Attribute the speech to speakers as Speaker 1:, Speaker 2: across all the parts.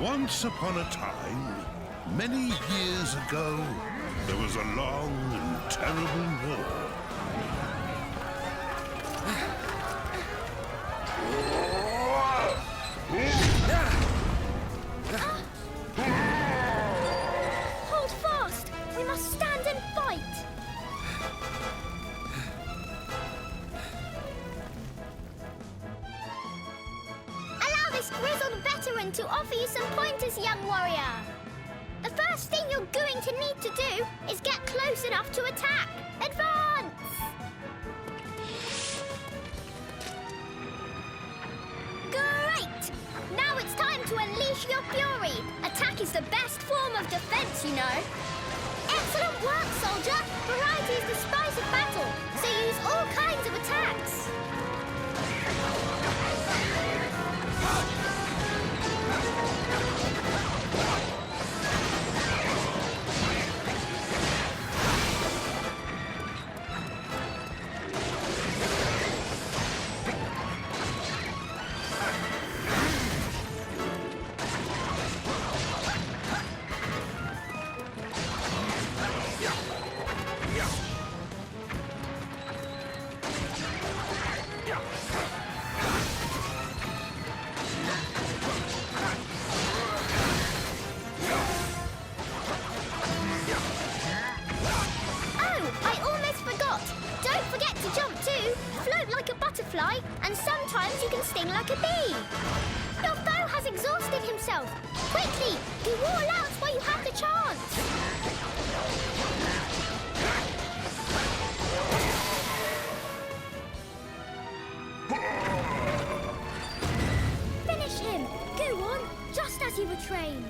Speaker 1: Once upon a time, many years ago, there was a long and terrible war.
Speaker 2: Hold fast! We must stand and fight! Allow this grizzled veteran to offer you some pointers, young warrior. The first thing you're going to need to do is get close enough to attack. Advance! Great! Now it's time to unleash your fury. Attack is the best form of defense, you know. Excellent work, soldier! Variety is the spice of battle, so use all kinds of attacks. And sometimes you can sting like a bee. Your foe has exhausted himself. Quickly, do all out while you have the chance. Finish him. Go on, just as you were trained.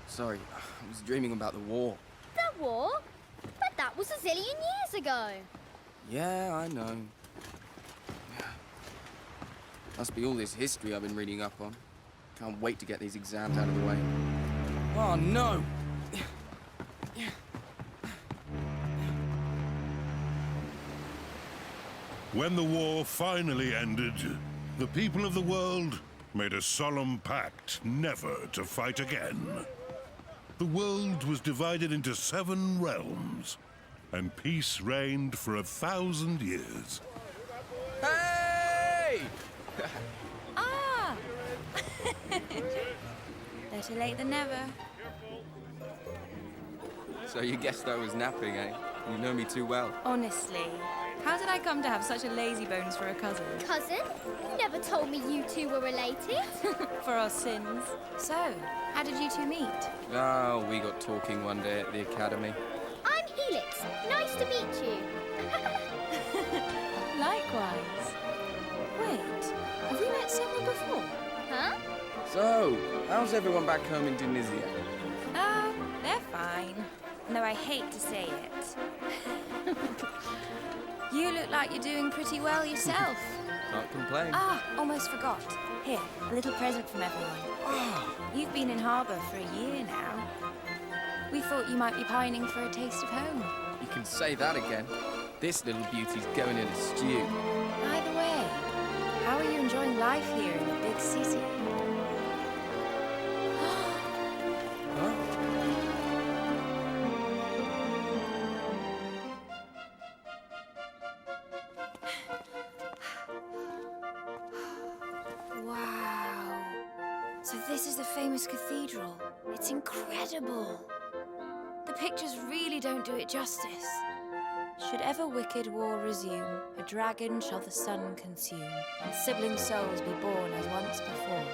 Speaker 3: Sorry. I was dreaming about the war.
Speaker 2: The war? But that was a zillion years ago.
Speaker 3: Yeah, I know. Must be all this history I've been reading up on. Can't wait to get these exams out of the way. Oh, no!
Speaker 1: When the war finally ended, the people of the world made a solemn pact never to fight again. The world was divided into 7 realms, and peace reigned for 1,000 years.
Speaker 3: Hey!
Speaker 4: Ah! Better late than never.
Speaker 3: So you guessed I was napping, eh? You know me too well.
Speaker 4: Honestly, how did I come to have such a lazy bones for a cousin?
Speaker 2: Cousin? You never told me you two were related.
Speaker 4: For our sins. So, how did you two meet?
Speaker 3: Oh, we got talking one day at the academy.
Speaker 2: I'm Helix. Nice to meet you.
Speaker 4: Likewise. Wait, have we met several before?
Speaker 2: Huh?
Speaker 3: So, how's everyone back home in Tunisia?
Speaker 4: Oh, they're fine. Though I hate to say it. You look like you're doing pretty well yourself.
Speaker 3: Can't complain.
Speaker 4: Ah, almost forgot. Here, a little present from everyone. You've been in harbour for a year now. We thought you might be pining for a taste of home.
Speaker 3: You can say that again. This little beauty's going in a stew.
Speaker 4: Either way, how are you enjoying life here in the big city?
Speaker 3: Huh?
Speaker 4: Wow. So this is the famous cathedral. It's incredible. The pictures really don't do it justice. Should ever wicked war resume, a dragon shall the sun consume, and sibling souls be born as once before.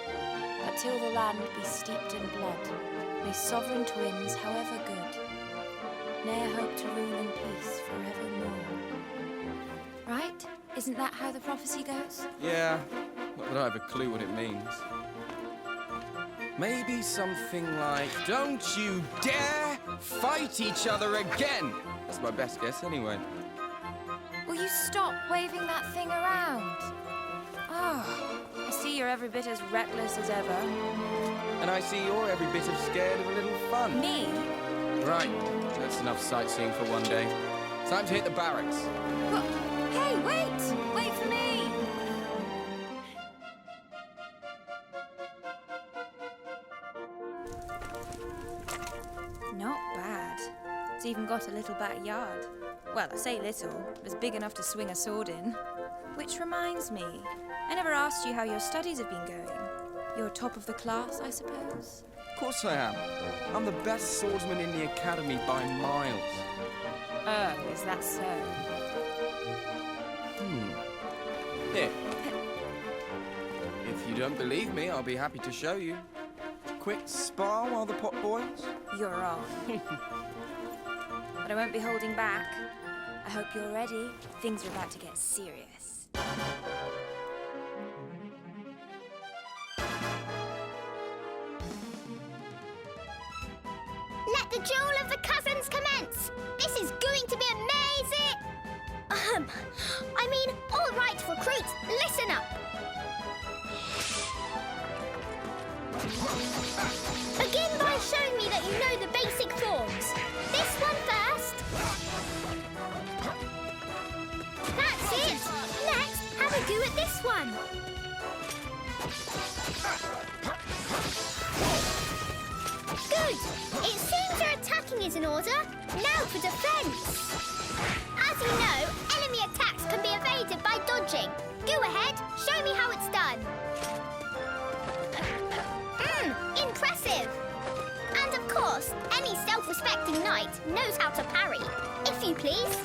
Speaker 4: But till the land be steeped in blood, may sovereign twins, however good, ne'er hope to rule in peace forevermore. Right? Isn't that how the prophecy goes?
Speaker 3: Yeah, not that I have a clue what it means. Maybe something like, don't you dare fight each other again! That's my best guess anyway.
Speaker 4: Well, you stop waving that thing around? Oh, I see you're every bit as reckless as ever.
Speaker 3: And I see you're every bit as scared of a little fun.
Speaker 4: Me?
Speaker 3: Right, that's enough sightseeing for one day. Time to hit the barracks.
Speaker 4: What? Hey, wait! Wait for me! Not bad. It's even got a little backyard. Well, I say little, but it's big enough to swing a sword in. Which reminds me, I never asked you how your studies have been going. You're top of the class, I suppose?
Speaker 3: Of course I am. I'm the best swordsman in the academy by miles.
Speaker 4: Oh, is that so?
Speaker 3: Here. If you don't believe me, I'll be happy to show you. Quick spar while the pot boils.
Speaker 4: You're on. But I won't be holding back. I hope you're ready. Things are about to get serious.
Speaker 2: Let the duel of the cousins commence! This is going to be amazing! I mean, all right, recruits, listen up! Begin by showing me that you know the basic forms. This one first. That's it! Next, have a go at this one. Good! It seems your attacking is in order. Now for defense. As you know, enemy attacks can be evaded by dodging. Go ahead, show me how it's done. Impressive! And of course, any self-respecting knight knows how to parry. If you please.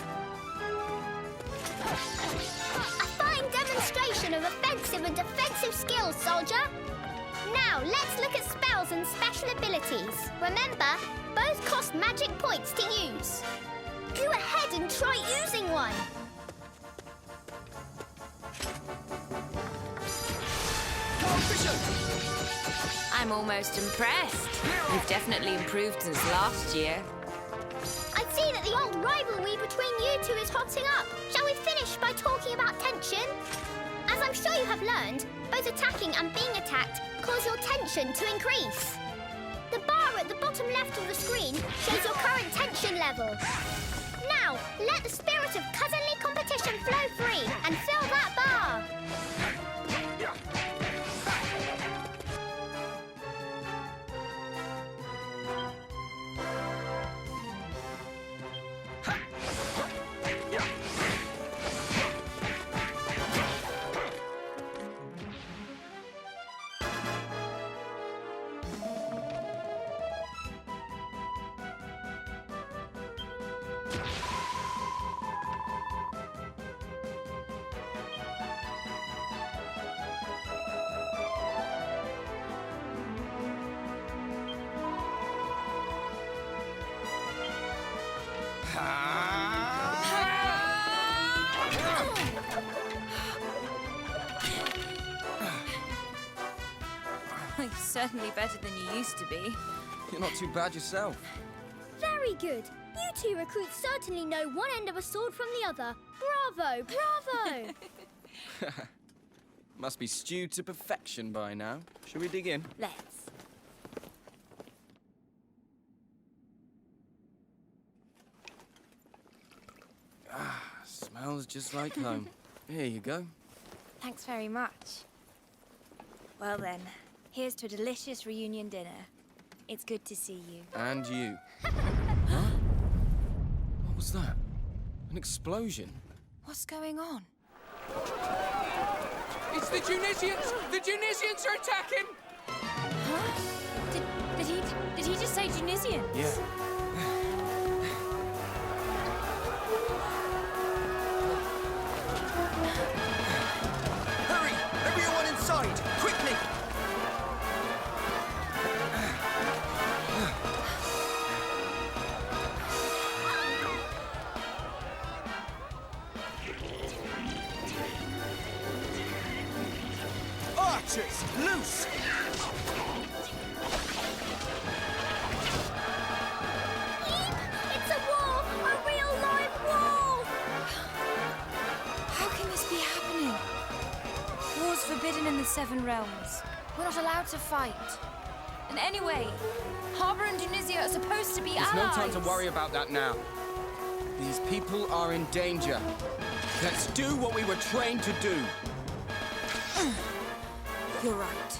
Speaker 2: A fine demonstration of offensive and defensive skills, soldier. Now, let's look at spells and special abilities. Remember, both cost magic points to use. Go ahead and try using one.
Speaker 4: I'm almost impressed. You've definitely improved since last year.
Speaker 2: I see that the old rivalry between you two is hotting up. Shall we finish by talking about tension? As I'm sure you have learned, both attacking and being attacked cause your tension to increase. The bar at the bottom left of the screen shows your current tension level. Now, let the spirit of cousinly competition flow free and fill that bar.
Speaker 4: You're certainly better than you used to be.
Speaker 3: You're not too bad yourself.
Speaker 2: Very good. You two recruits certainly know one end of a sword from the other. Bravo, bravo!
Speaker 3: Must be stewed to perfection by now. Shall we dig in?
Speaker 4: Let's.
Speaker 3: Smells just like home. Here you go.
Speaker 4: Thanks very much. Well then, here's to a delicious reunion dinner. It's good to see you.
Speaker 3: And you. Huh? What was that? An explosion?
Speaker 4: What's going on?
Speaker 3: It's the Tunisians! The Tunisians are attacking!
Speaker 4: Huh? Did he just say Tunisians?
Speaker 3: Yeah.
Speaker 5: Hurry! Everyone inside! Quickly! Archers, loose!
Speaker 2: It's a wall! A real live wall!
Speaker 4: the Seven Realms. We're not allowed to fight. And anyway, Harbour and Tunisia are supposed to be
Speaker 3: There's
Speaker 4: allies.
Speaker 3: no time to worry about that now. These people are in danger. Let's do what we were trained to do.
Speaker 4: You're right.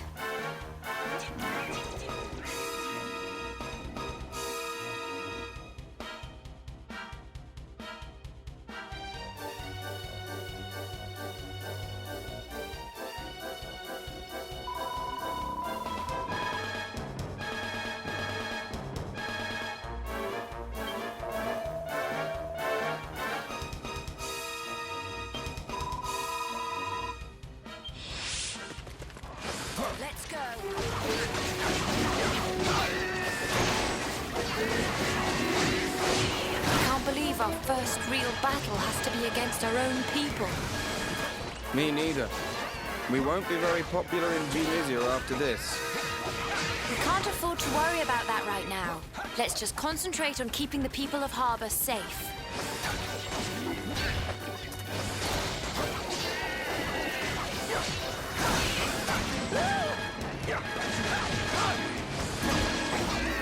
Speaker 4: Let's go. I can't believe our first real battle has to be against our own people.
Speaker 3: Me neither. We won't be very popular in Tunisia after this.
Speaker 4: We can't afford to worry about that right now. Let's just concentrate on keeping the people of Harbour safe.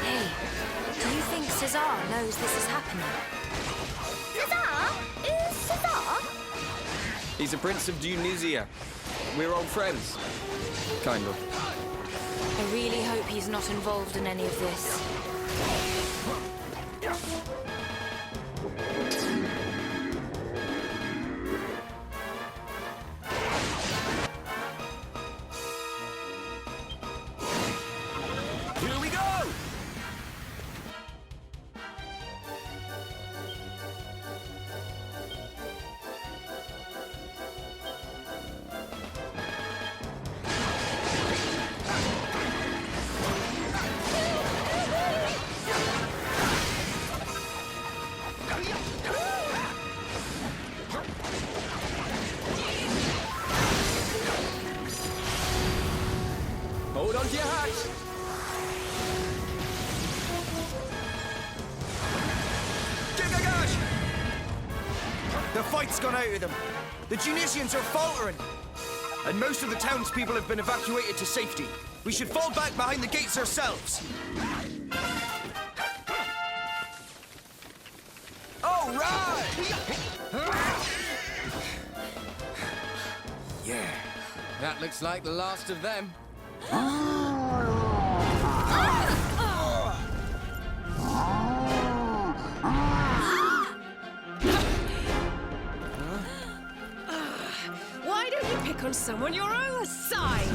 Speaker 4: Hey, do you think Cesar knows this is happening?
Speaker 2: Cesar? Who's Cesar?
Speaker 3: He's a prince of Tunisia. We're old friends. Kind of.
Speaker 4: I really hope he's not involved in any of this.
Speaker 5: Here we go! Hold on to your hats! Gigagash! The fight's gone out of them. The Tunisians are faltering. And most of the townspeople have been evacuated to safety. We should fall back behind the gates ourselves. All right! Yeah.
Speaker 3: That looks like the last of them.
Speaker 6: Why don't you pick on someone your own size?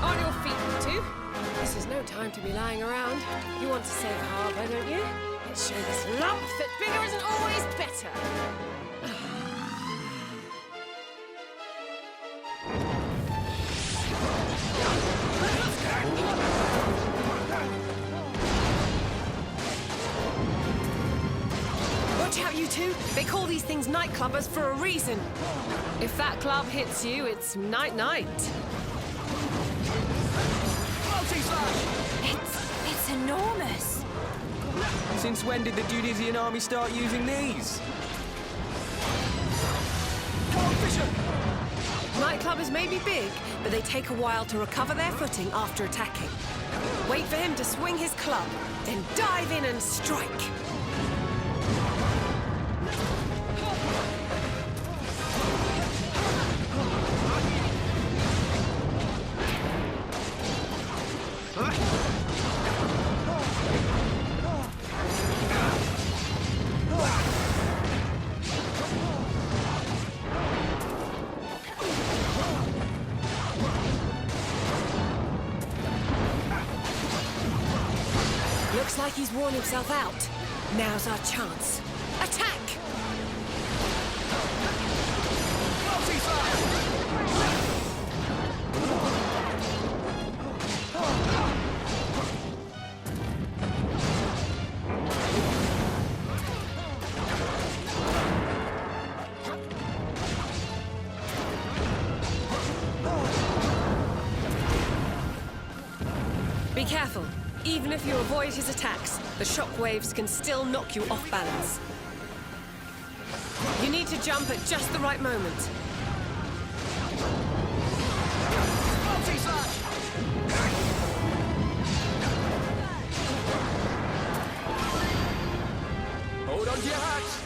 Speaker 6: On your feet, you two. This is no time to be lying around. You want to save Harbour, don't you? Let's show this lump that bigger isn't always better. Watch out, you two. They call these things nightclubbers for a reason. If that club hits you, it's night-night.
Speaker 4: It's enormous.
Speaker 3: Since when did the Tunisian army start using these?
Speaker 6: Nightclubbers may be big, but they take a while to recover their footing after attacking. Wait for him to swing his club, then dive in and strike. Looks like he's worn himself out. Now's our chance. Attack! Be careful. Even if you avoid his attacks, the shockwaves can still knock you off balance. You need to jump at just the right moment.
Speaker 5: Multi-slash! Hold on to your hats!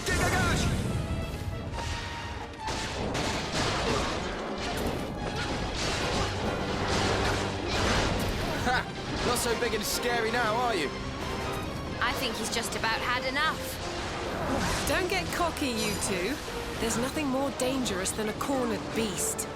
Speaker 5: Gigagash!
Speaker 3: Ha! Not so big and scary now, are you?
Speaker 4: I think he's just about had enough.
Speaker 6: Don't get cocky, you two. There's nothing more dangerous than a cornered beast.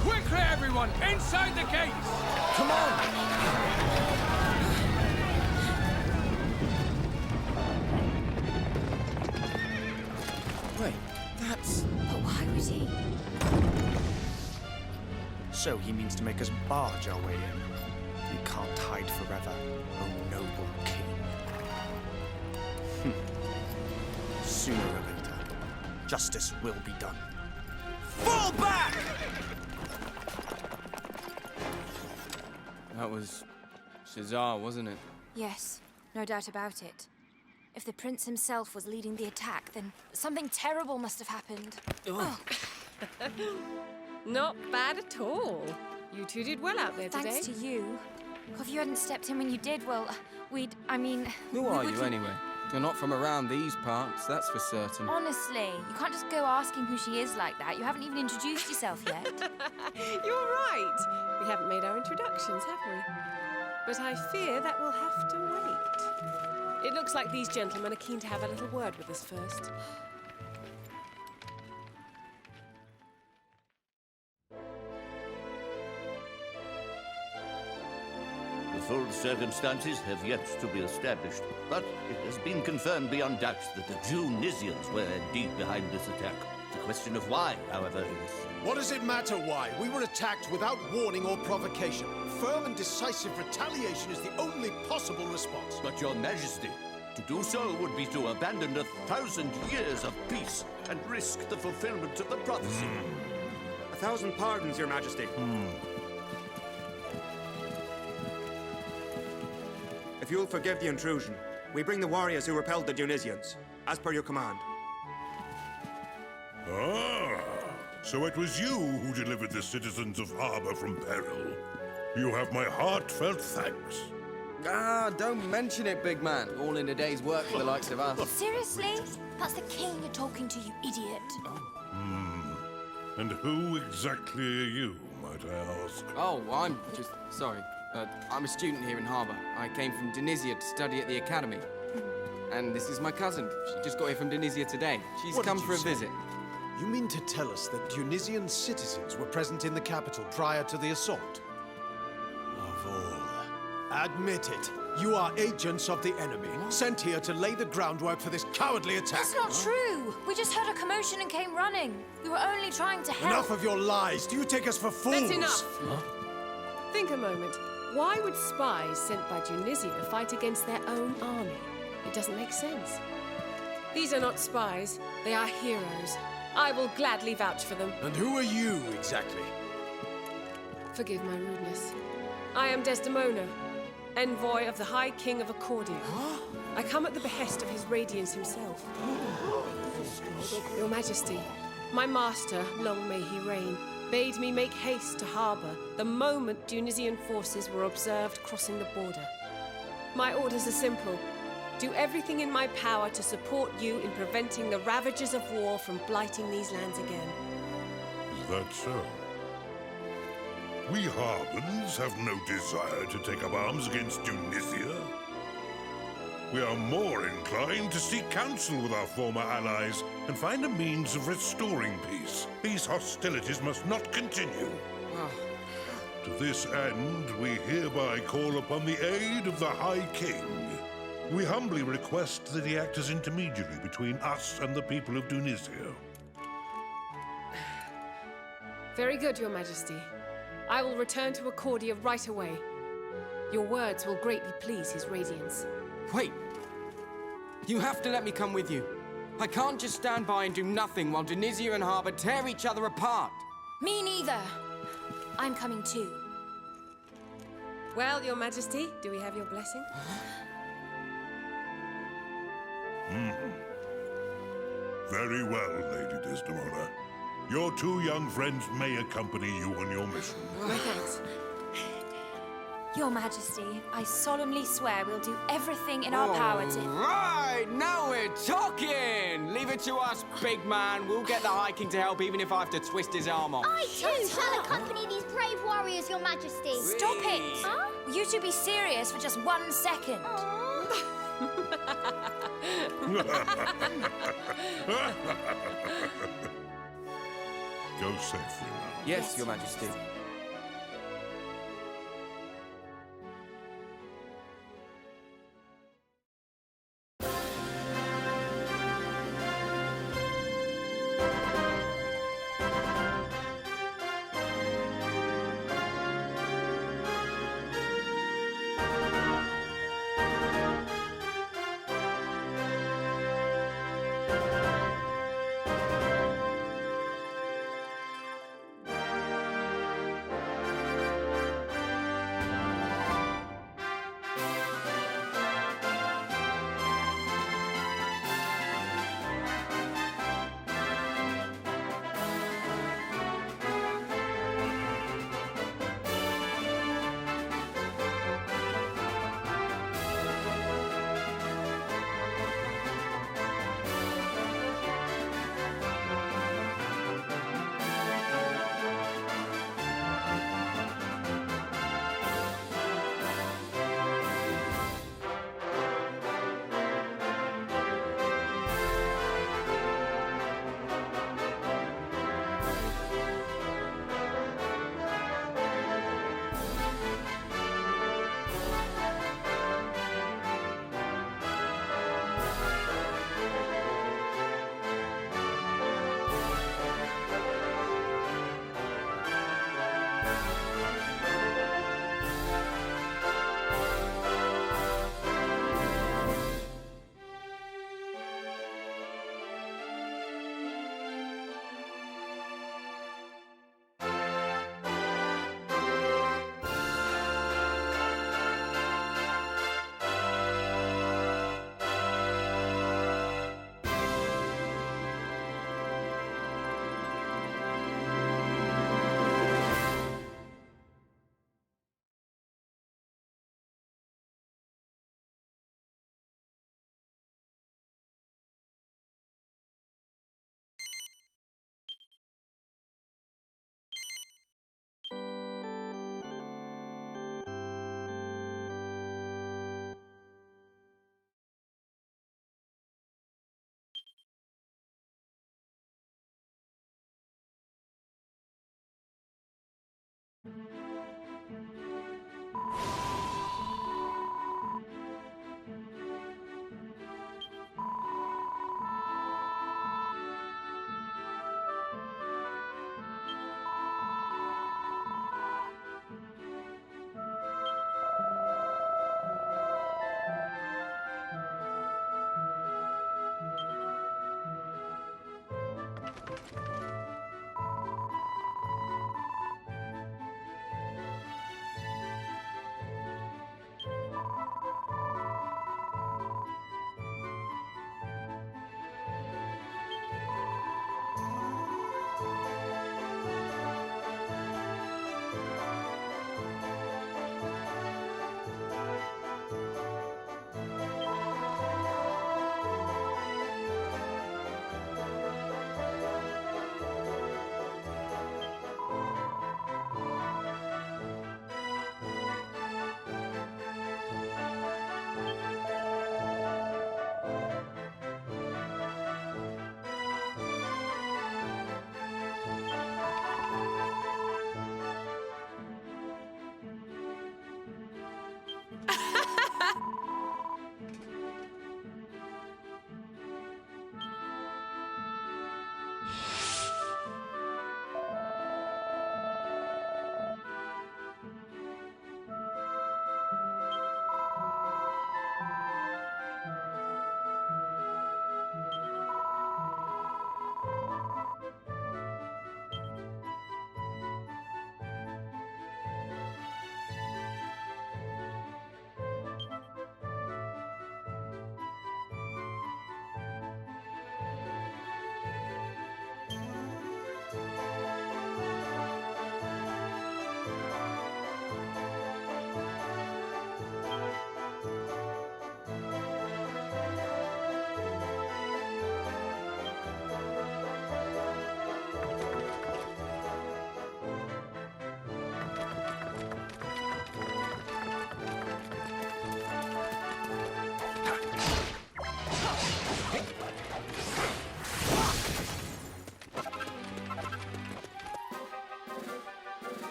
Speaker 7: Quickly, everyone! Inside the gates!
Speaker 5: Come on!
Speaker 3: Wait, that's...
Speaker 4: But why would he?
Speaker 5: So he means to make us barge our way in. We can't hide forever, O noble king. Sooner or later, justice will be done. Fall back!
Speaker 3: That was... Shazar, wasn't it?
Speaker 4: Yes, no doubt about it. If the prince himself was leading the attack, then something terrible must have happened. Oh,
Speaker 6: Not bad at all. You two did well out there today.
Speaker 4: thanks to you. If you hadn't stepped in when you did, well, I mean...
Speaker 3: Who
Speaker 4: we
Speaker 3: are
Speaker 4: would-
Speaker 3: you, anyway? You're not from around these parts, that's for certain.
Speaker 4: Honestly, you can't just go asking who she is like that. You haven't even introduced yourself yet.
Speaker 6: You're right. We haven't made our introductions, have we? But I fear that will have to wait. It looks like these gentlemen are keen to have a little word with us first.
Speaker 8: The full circumstances have yet to be established, but it has been confirmed beyond doubt that the Junisians were indeed behind this attack. The question of why, however, is...
Speaker 9: What does it matter why? We were attacked without warning or provocation. Firm and decisive retaliation is the only possible response.
Speaker 8: But your majesty, to do so would be to abandon 1,000 years of peace and risk the fulfillment of the prophecy.
Speaker 10: 1,000 pardons, your majesty. If you'll forgive the intrusion, we bring the warriors who repelled the Tunisians, as per your command.
Speaker 1: Ah, so it was you who delivered the citizens of Harbor from peril. You have my heartfelt thanks.
Speaker 3: Ah, don't mention it, big man. All in a day's work for the likes of us.
Speaker 4: Seriously? That's the king you're talking to, you idiot.
Speaker 1: And who exactly are you, might I ask?
Speaker 3: Oh, I'm just... sorry. I'm a student here in Harbor. I came from Tunisia to study at the academy. And this is my cousin. She just got here from Tunisia today. She's
Speaker 9: What
Speaker 3: come
Speaker 9: did
Speaker 3: for
Speaker 9: you
Speaker 3: a
Speaker 9: say?
Speaker 3: visit.
Speaker 9: You mean to tell us that Tunisian citizens were present in the capital prior to the assault? Of all. Admit it. You are agents of the enemy, sent here to lay the groundwork for this cowardly attack.
Speaker 4: That's not true. We just heard a commotion and came running. We were only trying to help.
Speaker 9: Enough of your lies. Do you take us for fools?
Speaker 6: That's enough. Think a moment. Why would spies sent by Tunisia fight against their own army? It doesn't make sense. These are not spies. They are heroes. I will gladly vouch for them.
Speaker 9: And who are you, exactly?
Speaker 6: Forgive my rudeness. I am Desdemona, envoy of the High King of Accordia. I come at the behest of his radiance himself. Your Majesty, my master, long may he reign, bade me make haste to Harbor the moment Tunisian forces were observed crossing the border. My orders are simple. Do everything in my power to support you in preventing the ravages of war from blighting these lands again.
Speaker 1: Is that so? We Harbans have no desire to take up arms against Tunisia. We are more inclined to seek counsel with our former allies and find a means of restoring peace. These hostilities must not continue. To this end, we hereby call upon the aid of the High King. We humbly request that he act as intermediary between us and the people of Tunisia.
Speaker 6: Very good, Your Majesty. I will return to Accordia right away. Your words will greatly please His Radiance.
Speaker 3: Wait! You have to let me come with you. I can't just stand by and do nothing while Tunisia and Harbor tear each other apart.
Speaker 4: Me neither. I'm coming too.
Speaker 6: Well, Your Majesty, do we have your blessing?
Speaker 1: Very well, Lady Desdemona. Your two young friends may accompany you on your mission.
Speaker 6: My thanks.
Speaker 4: Your Majesty, I solemnly swear we'll do everything in our power to...
Speaker 3: Right, now we're talking! Leave it to us, big man. We'll get the High King to help even if I have to twist his arm off.
Speaker 2: I too shall accompany these brave warriors, Your Majesty.
Speaker 4: Stop it!
Speaker 2: Huh?
Speaker 4: Will you two be serious for just 1 second?
Speaker 1: Go safely now.
Speaker 3: Yes, Your Majesty.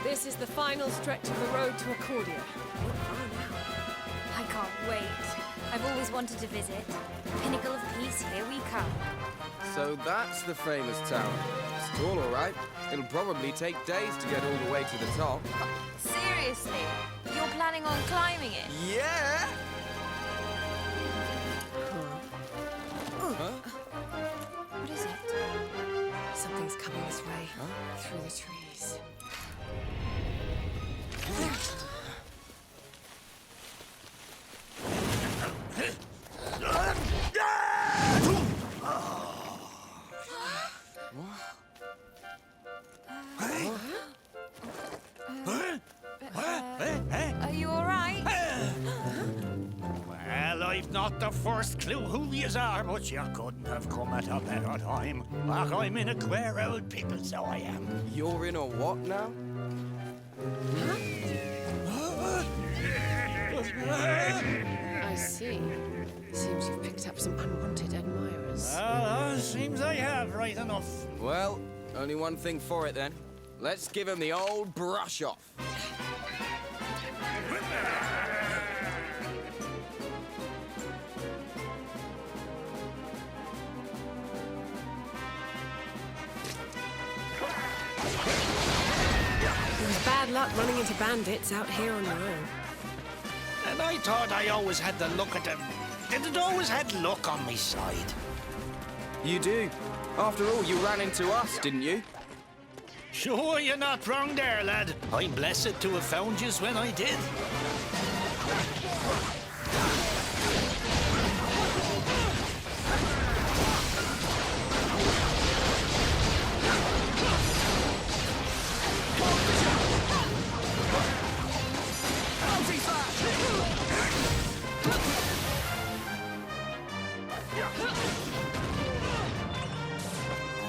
Speaker 6: This is the final stretch of the road to Accordia.
Speaker 4: I can't wait. I've always wanted to visit. Pinnacle of Peace, here we come.
Speaker 3: So that's the famous tower. It's tall, all right. It'll probably take days to get all the way to the top.
Speaker 4: Seriously? You're planning on climbing it?
Speaker 5: Yeah!
Speaker 4: What is it?
Speaker 6: Something's coming this way, through the trees.
Speaker 4: Are you all right?
Speaker 11: Well, I've not the first clue who yous are, but you couldn't have come at a better time. Ach, I'm in a queer old pickle, so I am.
Speaker 3: You're in a what now?
Speaker 6: I see. Seems you've picked up some unwanted admirers.
Speaker 11: Seems I have, right enough.
Speaker 3: Well, only one thing for it then. Let's give him the old brush off.
Speaker 6: It was bad luck running into bandits out here on your own.
Speaker 11: And I thought I always had the look at them. Didn't always had luck on my side.
Speaker 3: You do. After all, you ran into us, didn't you?
Speaker 11: Sure, you're not wrong there, lad. I'm blessed to have found yous when I did.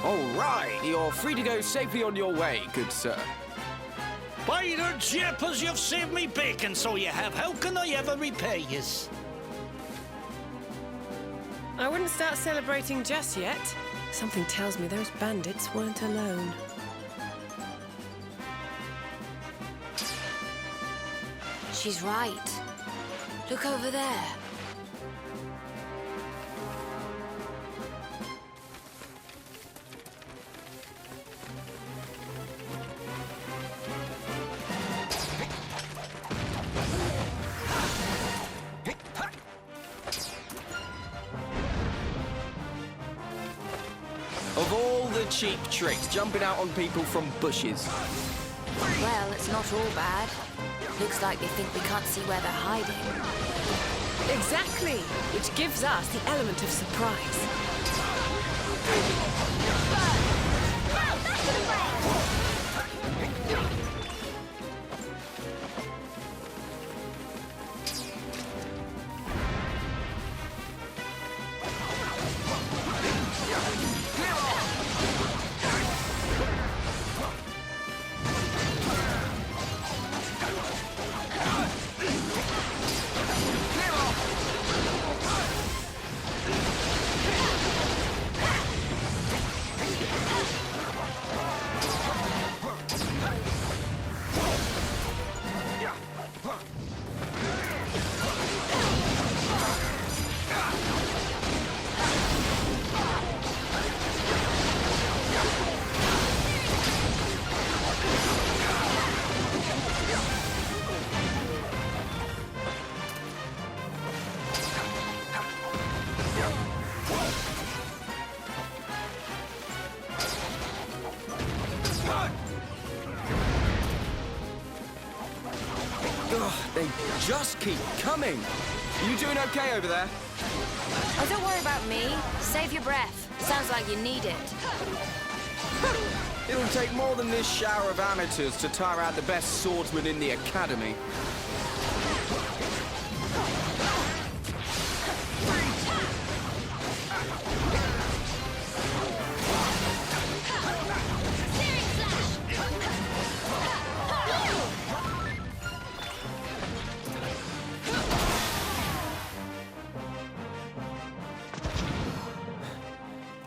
Speaker 3: All right, you're free to go safely on your way, good sir.
Speaker 11: By the jeepers, you've saved me bacon, so you have. How can I ever repay yous?
Speaker 6: I wouldn't start celebrating just yet. Something tells me those bandits weren't alone.
Speaker 4: She's right. Look over there.
Speaker 3: cheap tricks, jumping out on people from bushes.
Speaker 4: Well, it's not all bad. Looks like they think we can't see where they're hiding.
Speaker 6: Exactly, which gives us the element of surprise.
Speaker 2: Wow, that's gonna break!
Speaker 3: They just keep coming. You doing okay over there?
Speaker 4: Oh, don't worry about me. Save your breath. Sounds like you need it.
Speaker 3: It'll take more than this shower of amateurs to tire out the best swordsman in the academy.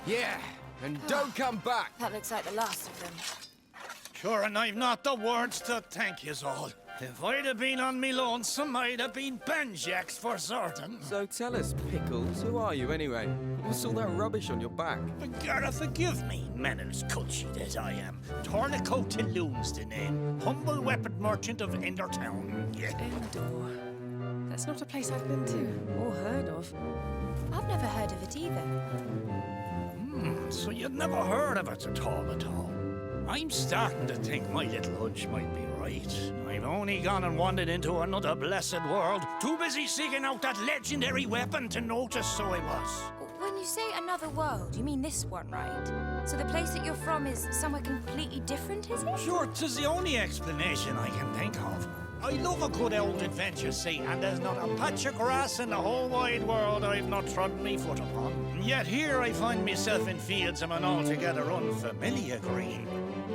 Speaker 3: Yeah, and don't come back.
Speaker 4: That looks like the last of them.
Speaker 11: Sure, and I've not the words to thank yous all. If I'd have been on me lonesome, I'd have been Benjax for certain.
Speaker 3: So tell us, Pickles, who are you anyway? What's all that rubbish on your back?
Speaker 11: Gotta forgive me, manners cultured as I am. Tornico Tilloon's the name. Humble weapon merchant of Endertown. Yeah.
Speaker 6: Endor. That's not a place I've been to or heard of.
Speaker 4: I've never heard of it either.
Speaker 11: So you'd never heard of it at all. I'm starting to think my little hunch might be right. I've only gone and wandered into another blessed world. Too busy seeking out that legendary weapon to notice, so I was.
Speaker 4: When you say another world, you mean this one, right? So the place that you're from is somewhere completely different, is it?
Speaker 11: Sure, 'tis the only explanation I can think of. I love a good old adventure, see, and there's not a patch of grass in the whole wide world I've not trodden me foot upon. And yet here I find myself in fields of an altogether unfamiliar green.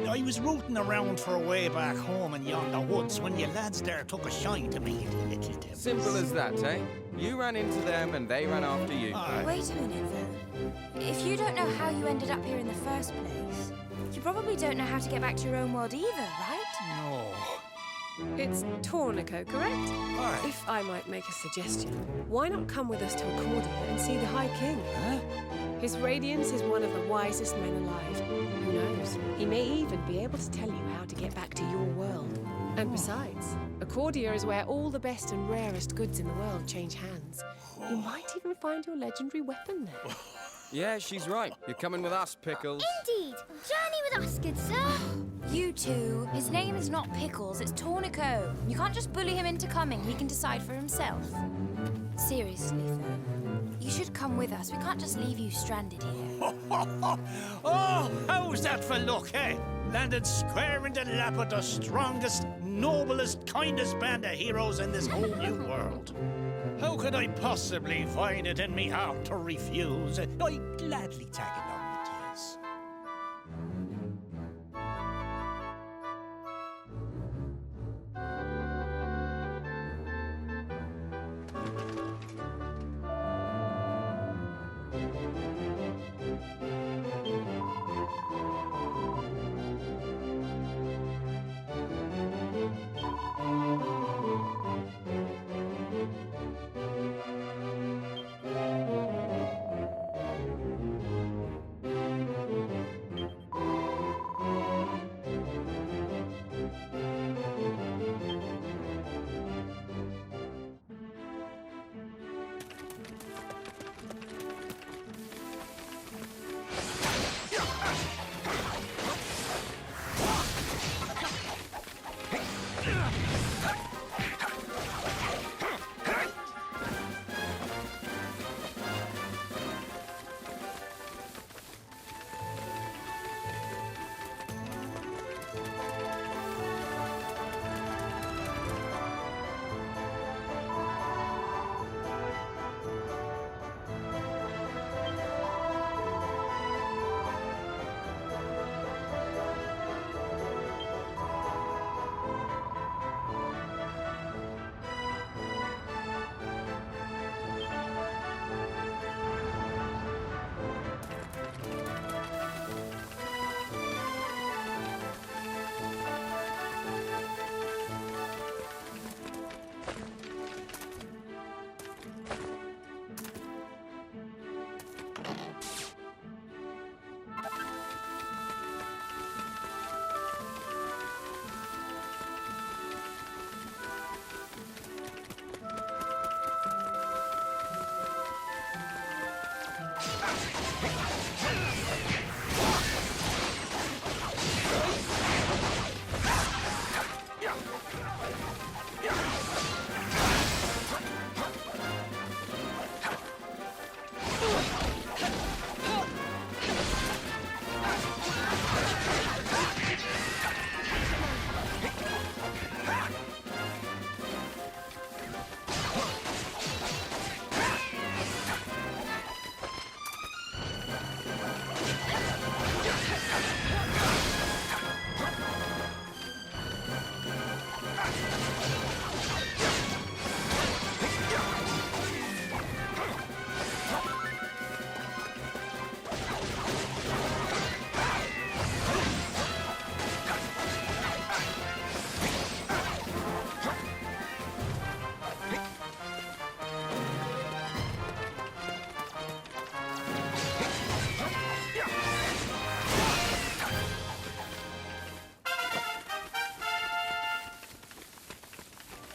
Speaker 11: I was rooting around for a way back home in yonder woods when you lads there took a shine to me, little Tim.
Speaker 3: Simple as that, eh? You ran into them and they ran after you.
Speaker 4: Wait a minute, though. If you don't know how you ended up here in the first place, you probably don't know how to get back to your own world either, right?
Speaker 11: No.
Speaker 6: It's Tornico, correct?
Speaker 11: Aye.
Speaker 6: If I might make a suggestion, why not come with us to Accordia and see the High King?
Speaker 11: Huh?
Speaker 6: His Radiance is one of the wisest men alive. Who knows? He may even be able to tell you how to get back to your world. And besides, Accordia is where all the best and rarest goods in the world change hands. You might even find your legendary weapon there.
Speaker 3: Yeah, she's right. You're coming with us, Pickles.
Speaker 2: Indeed. Journey with us, good sir.
Speaker 4: You two, his name is not Pickles, it's Tornico. You can't just bully him into coming, he can decide for himself. Seriously, though, you should come with us. We can't just leave you stranded here.
Speaker 11: Oh, how's that for luck, eh? Landed square in the lap of the strongest, noblest, kindest band of heroes in this whole new world. How could I possibly find it in me heart to refuse? I'd gladly tag along with yous.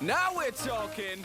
Speaker 3: Now we're talking!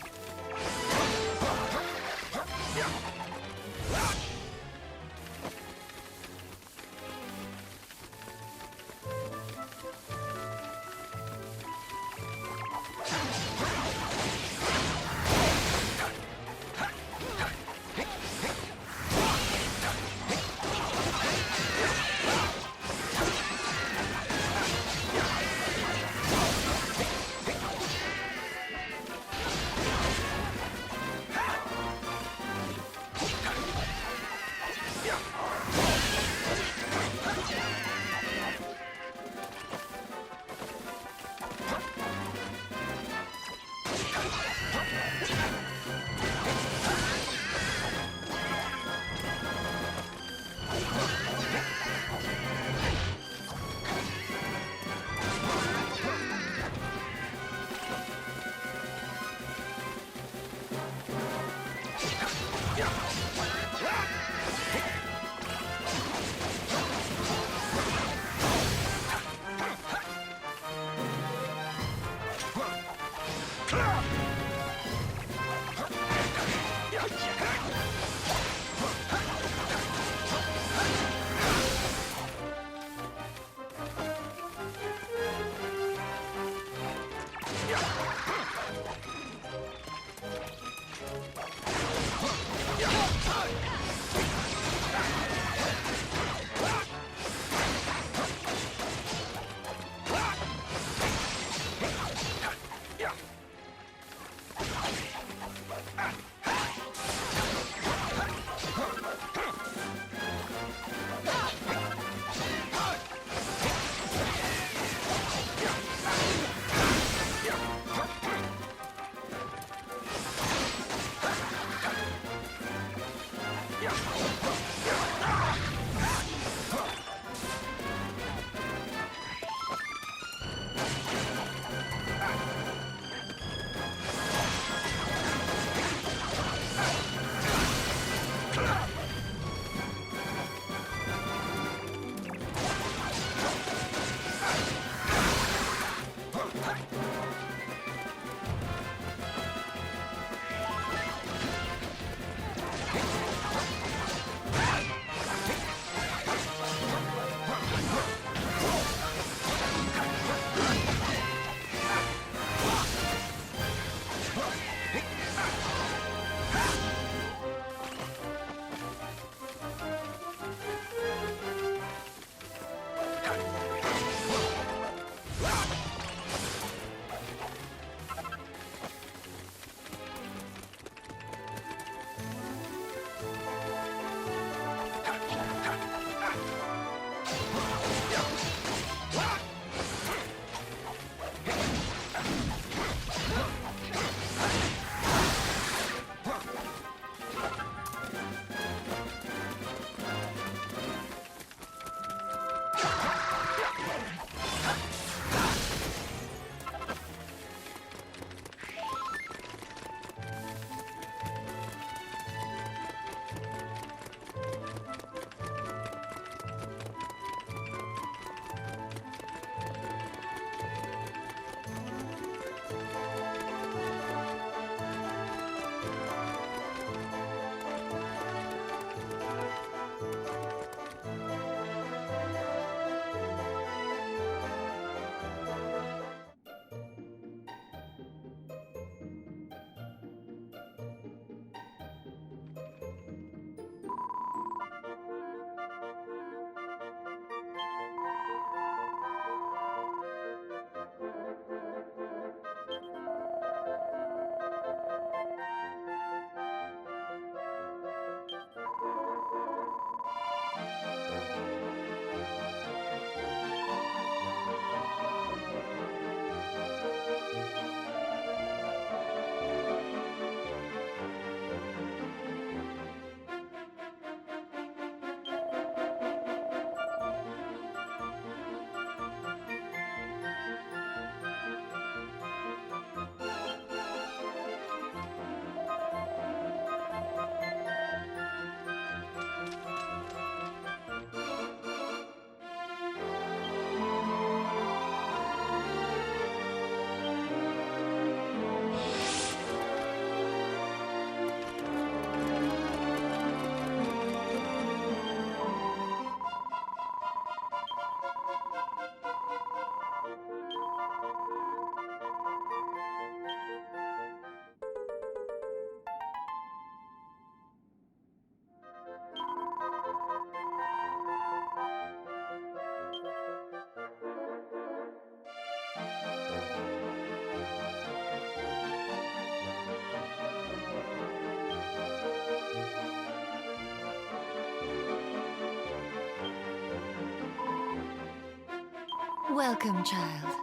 Speaker 4: Welcome, child.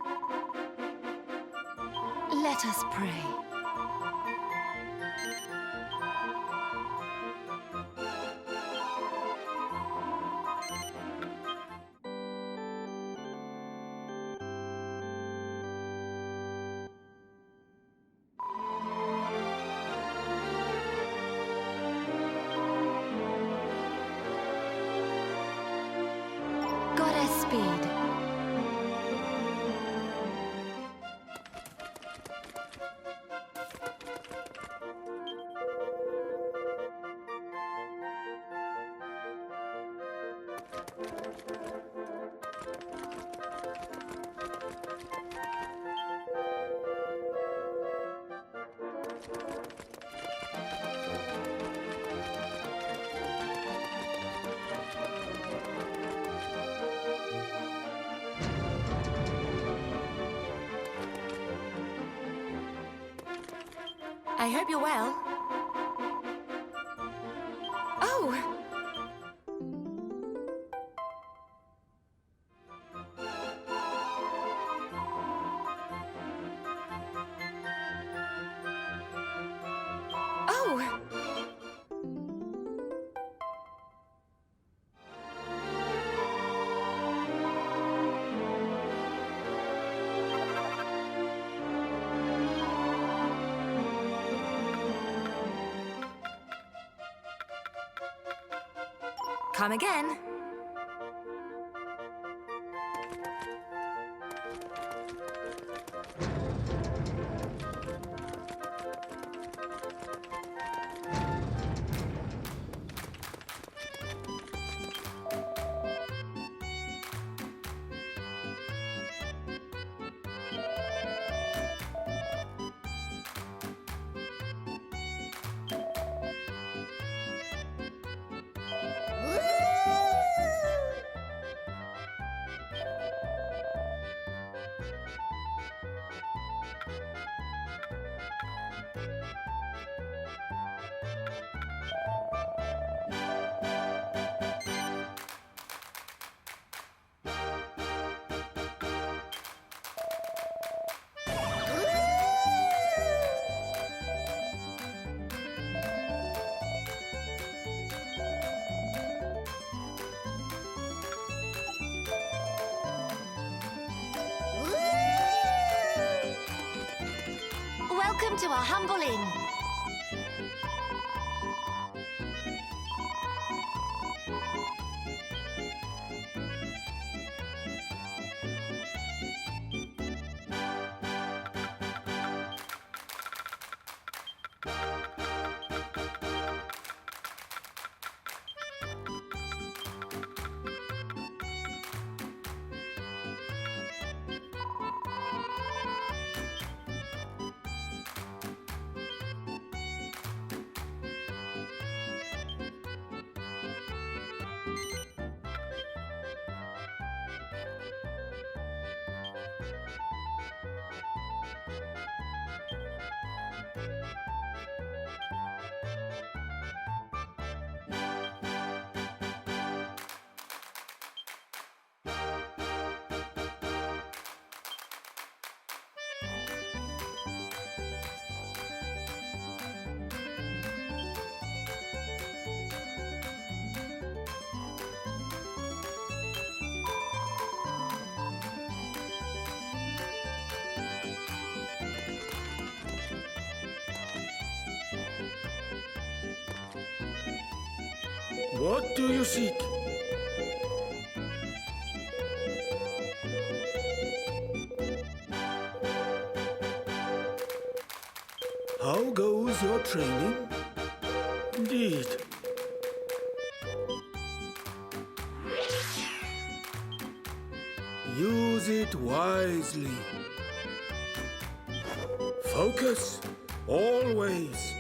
Speaker 4: Let us pray. Goddess Speed. I hope you're well. Oh! Oh! Come again. Welcome to our humble inn.
Speaker 7: What do you seek? How goes your training? Indeed. Use it wisely. Focus, always.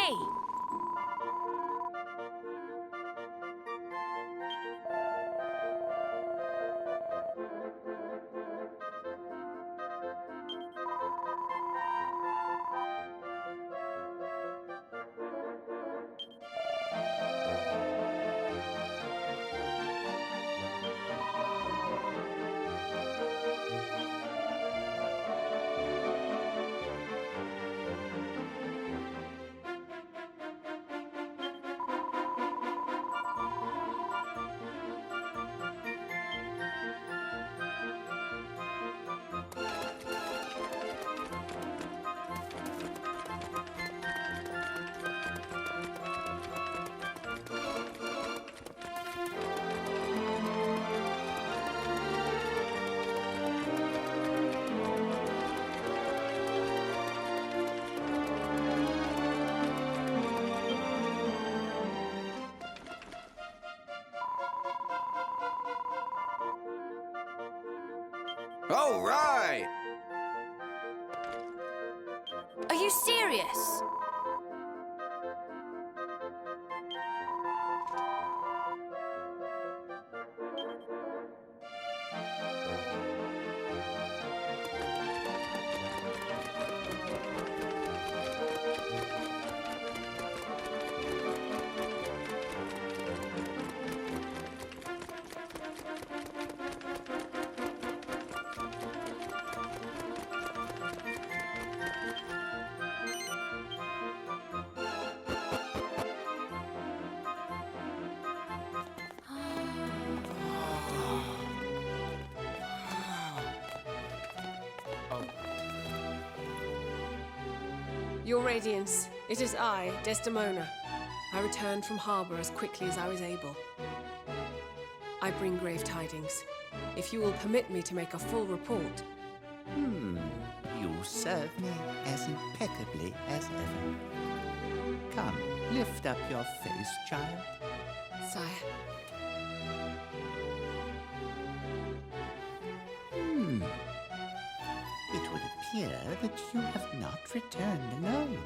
Speaker 6: Hey!
Speaker 5: All right!
Speaker 4: Are you serious?
Speaker 6: Your Radiance, it is I, Desdemona. I returned from Harbor as quickly as I was able. I bring grave tidings. If you will permit me to make a full report.
Speaker 12: You serve me as impeccably as ever. Come, lift up your face, child.
Speaker 6: Sire.
Speaker 12: It would appear that you have not returned alone.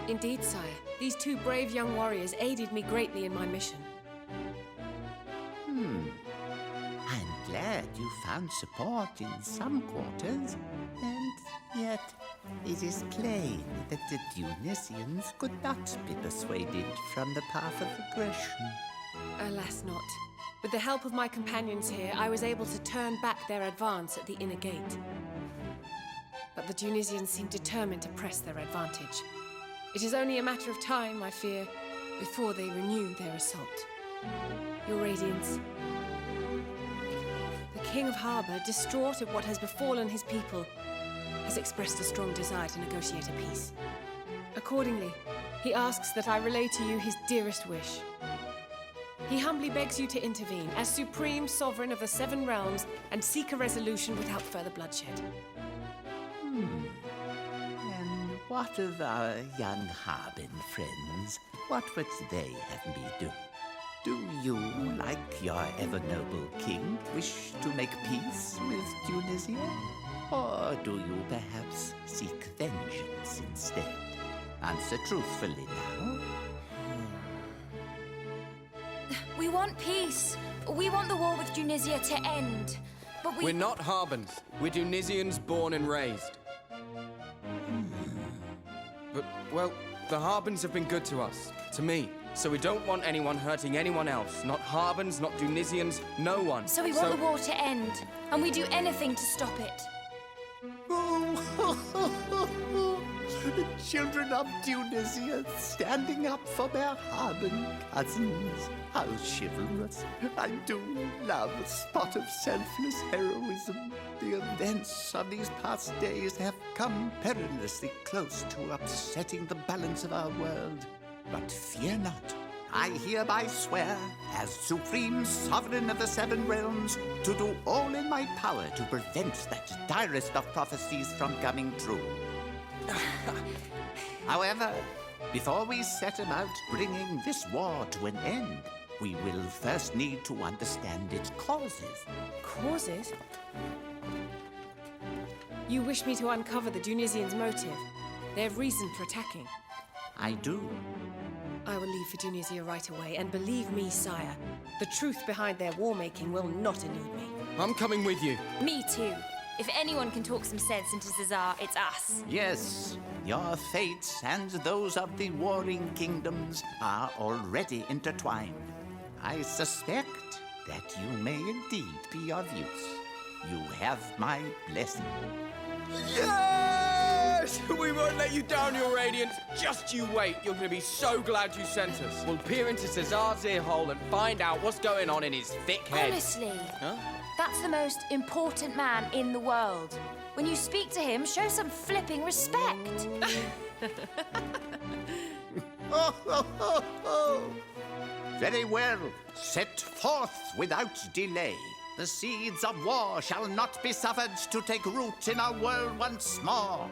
Speaker 6: Indeed, sire. These two brave young warriors aided me greatly in my mission.
Speaker 12: I'm glad you found support in some quarters, and yet it is plain that the Dionysians could not be persuaded from the path of aggression.
Speaker 6: Alas not. With the help of my companions here, I was able to turn back their advance at the inner gate. But the Dionysians seem determined to press their advantage. It is only a matter of time, I fear, before they renew their assault. Your Radiance. The King of Harbor, distraught at what has befallen his people, has expressed a strong desire to negotiate a peace. Accordingly, he asks that I relay to you his dearest wish. He humbly begs you to intervene as supreme sovereign of the Seven Realms and seek a resolution without further bloodshed.
Speaker 12: And what of our young Harbin friends? What would they have me do? Do you, like your ever-noble king, wish to make peace with Tunisia? Or do you perhaps seek vengeance instead? Answer truthfully now.
Speaker 4: We want peace. We want the war with Tunisia to end. But
Speaker 3: We're not Harbins. We're Tunisians born and raised. But, well, the Harbins have been good to us. To me. So we don't want anyone hurting anyone else. Not Harbins, not Tunisians, no one.
Speaker 4: So we want the war to end. And we do anything to stop it.
Speaker 12: The children of Tunisia standing up for their Harbin cousins. How chivalrous. I do love a spot of selfless heroism. The events of these past days have come perilously close to upsetting the balance of our world. But fear not. I hereby swear, as supreme sovereign of the Seven Realms, to do all in my power to prevent that direst of prophecies from coming true. However, before we set about bringing this war to an end, we will first need to understand its causes.
Speaker 6: Causes? You wish me to uncover the Dionysians' motive, their reason for attacking.
Speaker 8: I do.
Speaker 6: I will leave for Tunisia right away, and believe me, sire, the truth behind their war-making will not elude me.
Speaker 3: I'm coming with you.
Speaker 4: Me too. If anyone can talk some sense into Caesar, it's us.
Speaker 8: Yes, your fates and those of the warring kingdoms are already intertwined. I suspect that you may indeed be of use. You have my blessing.
Speaker 3: Yes! We won't let you down, Your Radiance. Just you wait. You're going to be so glad you sent us. We'll peer into Caesar's ear hole and find out what's going on in his thick head.
Speaker 4: Honestly,
Speaker 3: Huh?
Speaker 4: that's the most important man in the world. When you speak to him, show some flipping respect.
Speaker 8: Very well. Set forth without delay. The seeds of war shall not be suffered to take root in our world once more.